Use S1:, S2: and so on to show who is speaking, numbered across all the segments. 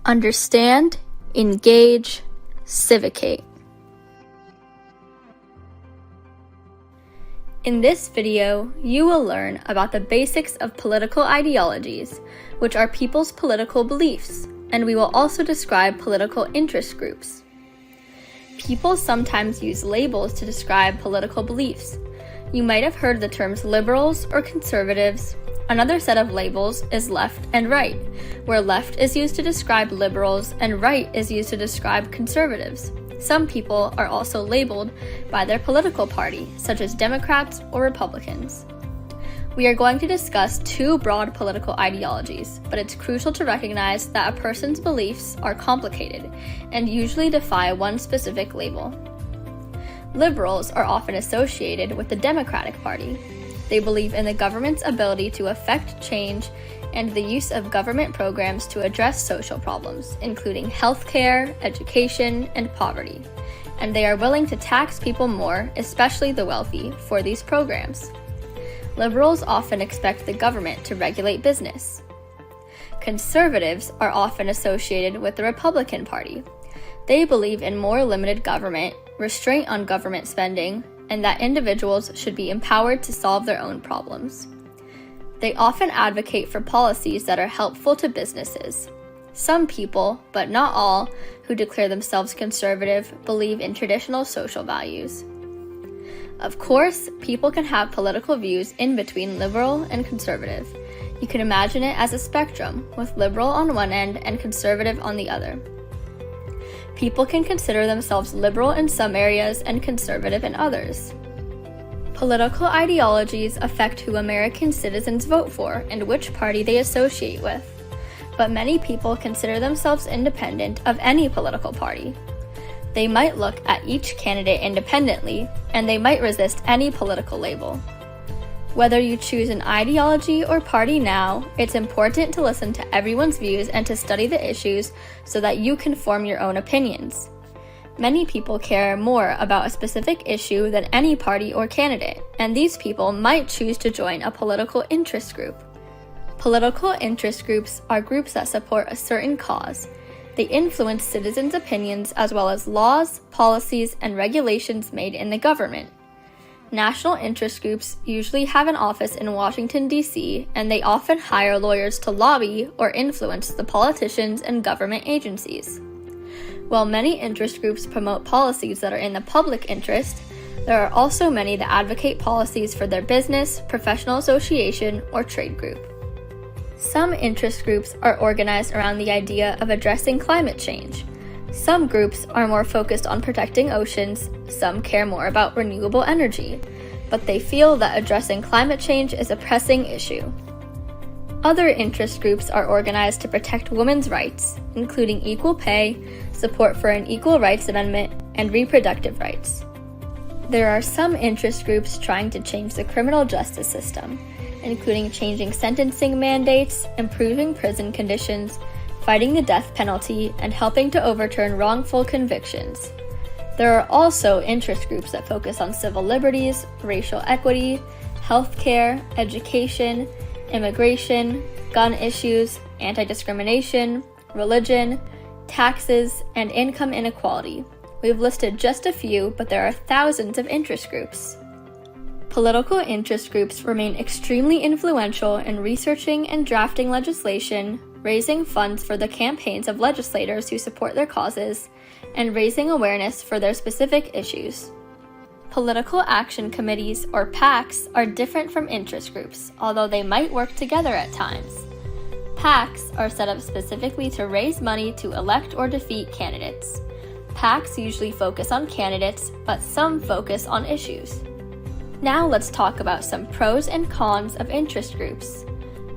S1: Understand, engage, Civicate. In this video, you will learn about the basics of political ideologies, which are people's political beliefs, and we will also describe political interest groups. People sometimes use labels to describe political beliefs. You might have heard the terms liberals or conservatives. Another set of labels is left and right, where left is used to describe liberals and right is used to describe conservatives. Some people are also labeled by their political party, such as Democrats or Republicans. We are going to discuss two broad political ideologies, but it's crucial to recognize that a person's beliefs are complicated and usually defy one specific label. Liberals are often associated with the Democratic Party. They believe in the government's ability to affect change and the use of government programs to address social problems, including healthcare, education, and poverty. And they are willing to tax people more, especially the wealthy, for these programs. Liberals often expect the government to regulate business. Conservatives are often associated with the Republican Party. They believe in more limited government, restraint on government spending, and that individuals should be empowered to solve their own problems. They often advocate for policies that are helpful to businesses. Some people, but not all, who declare themselves conservative believe in traditional social values. Of course, people can have political views in between liberal and conservative. You can imagine it as a spectrum, with liberal on one end and conservative on the other. People can consider themselves liberal in some areas and conservative in others. Political ideologies affect who American citizens vote for and which party they associate with. But many people consider themselves independent of any political party. They might look at each candidate independently, and they might resist any political label. Whether you choose an ideology or party now, it's important to listen to everyone's views and to study the issues so that you can form your own opinions. Many people care more about a specific issue than any party or candidate, and these people might choose to join a political interest group. Political interest groups are groups that support a certain cause. They influence citizens' opinions as well as laws, policies, and regulations made in the government. National interest groups usually have an office in Washington, D.C., and they often hire lawyers to lobby or influence the politicians and government agencies. While many interest groups promote policies that are in the public interest, there are also many that advocate policies for their business, professional association, or trade group. Some interest groups are organized around the idea of addressing climate change. Some groups are more focused on protecting oceans, some care more about renewable energy, but they feel that addressing climate change is a pressing issue. Other interest groups are organized to protect women's rights, including equal pay, support for an equal rights amendment, and reproductive rights. There are some interest groups trying to change the criminal justice system, including changing sentencing mandates, improving prison conditions, fighting the death penalty, and helping to overturn wrongful convictions. There are also interest groups that focus on civil liberties, racial equity, healthcare, education, immigration, gun issues, anti-discrimination, religion, taxes, and income inequality. We've listed just a few, but there are thousands of interest groups. Political interest groups remain extremely influential in researching and drafting legislation, raising funds for the campaigns of legislators who support their causes, and raising awareness for their specific issues. Political action committees, or PACs, are different from interest groups, although they might work together at times. PACs are set up specifically to raise money to elect or defeat candidates. PACs usually focus on candidates, but some focus on issues. Now let's talk about some pros and cons of interest groups.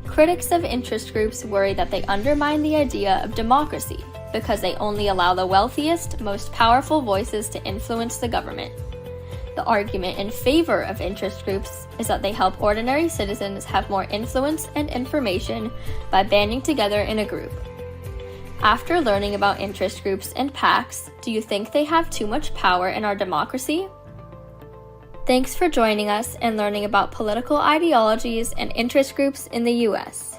S1: Critics of interest groups worry that they undermine the idea of democracy because they only allow the wealthiest, most powerful voices to influence the government. The argument in favor of interest groups is that they help ordinary citizens have more influence and information by banding together in a group. After learning about interest groups and PACs, do you think they have too much power in our democracy? Thanks for joining us and learning about political ideologies and interest groups in the U.S.